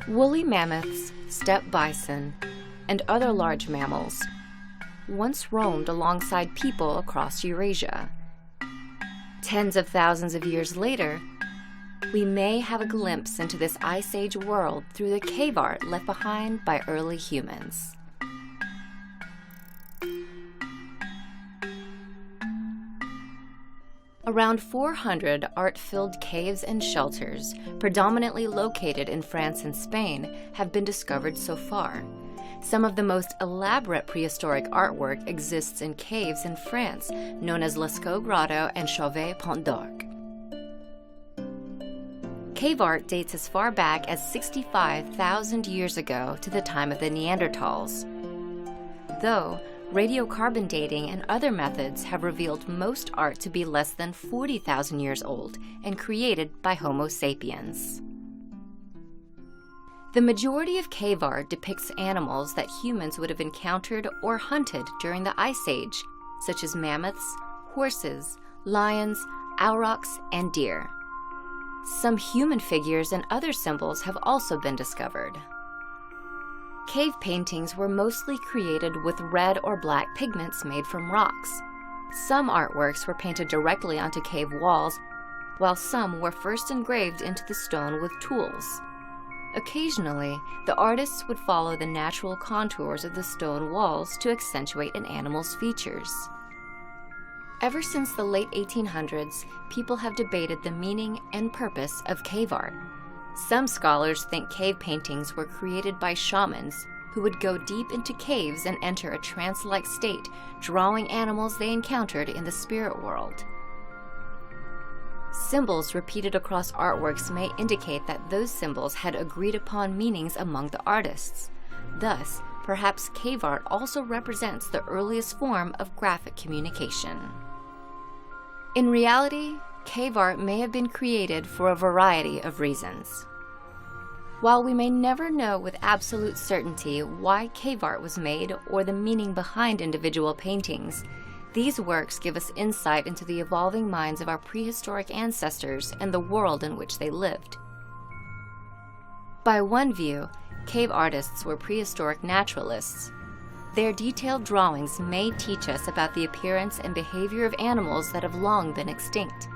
Woolly mammoths, steppe bison, and other large mammals once roamed alongside people across Eurasia. Tens of thousands of years later, we may have a glimpse into this Ice Age world through the cave art left behind by early humans. Around 400 art-filled caves and shelters, predominantly located in France and Spain, have been discovered so far. Some of the most elaborate prehistoric artwork exists in caves in France, known as Lascaux Grotto and Chauvet Pont d'Arc. Cave art dates as far back as 65,000 years ago to the time of the Neanderthals, though radiocarbon dating and other methods have revealed most art to be less than 40,000 years old and created by Homo sapiens. The majority of cave art depicts animals that humans would have encountered or hunted during the Ice Age, such as mammoths, horses, lions, aurochs, and deer. Some human figures and other symbols have also been discovered. Cave paintings were mostly created with red or black pigments made from rocks. Some artworks were painted directly onto cave walls, while some were first engraved into the stone with tools. Occasionally, the artists would follow the natural contours of the stone walls to accentuate an animal's features. Ever since the late 1800s, people have debated the meaning and purpose of cave art. Some scholars think cave paintings were created by shamans who would go deep into caves and enter a trance-like state, drawing animals they encountered in the spirit world. Symbols repeated across artworks may indicate that those symbols had agreed-upon meanings among the artists. Thus, perhaps cave art also represents the earliest form of graphic communication. In reality, cave art may have been created for a variety of reasons. While we may never know with absolute certainty why cave art was made or the meaning behind individual paintings, these works give us insight into the evolving minds of our prehistoric ancestors and the world in which they lived. By one view, cave artists were prehistoric naturalists. Their detailed drawings may teach us about the appearance and behavior of animals that have long been extinct.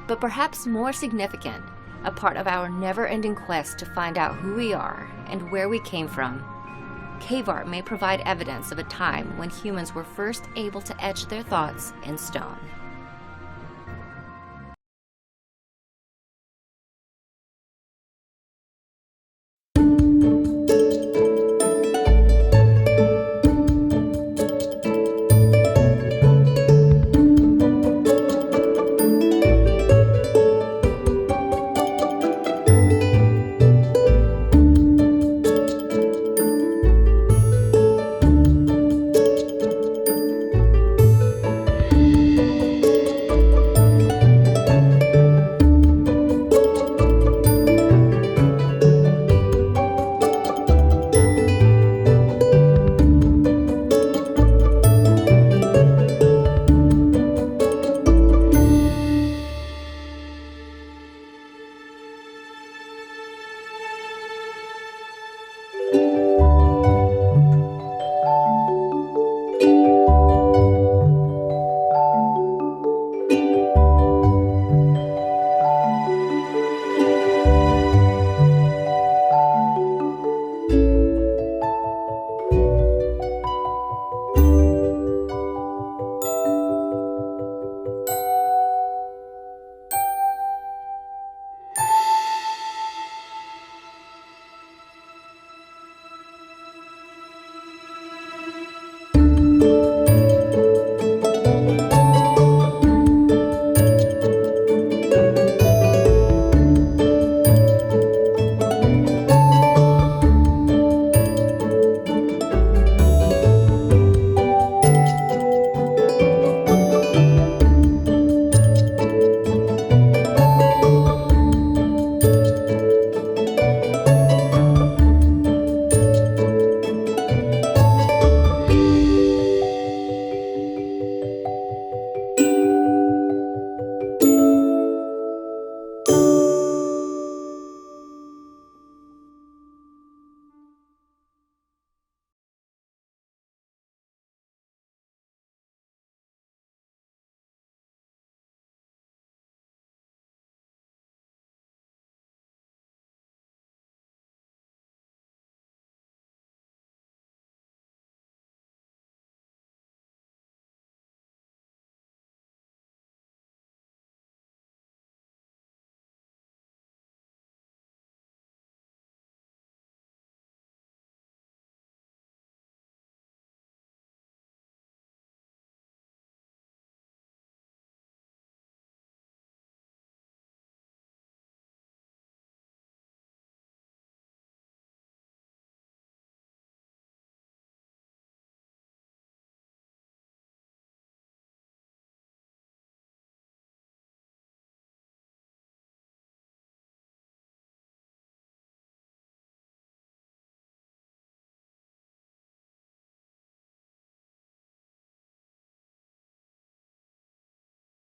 But perhaps more significant, a part of our never-ending quest to find out who we are and where we came from, cave art may provide evidence of a time when humans were first able to etch their thoughts in stone.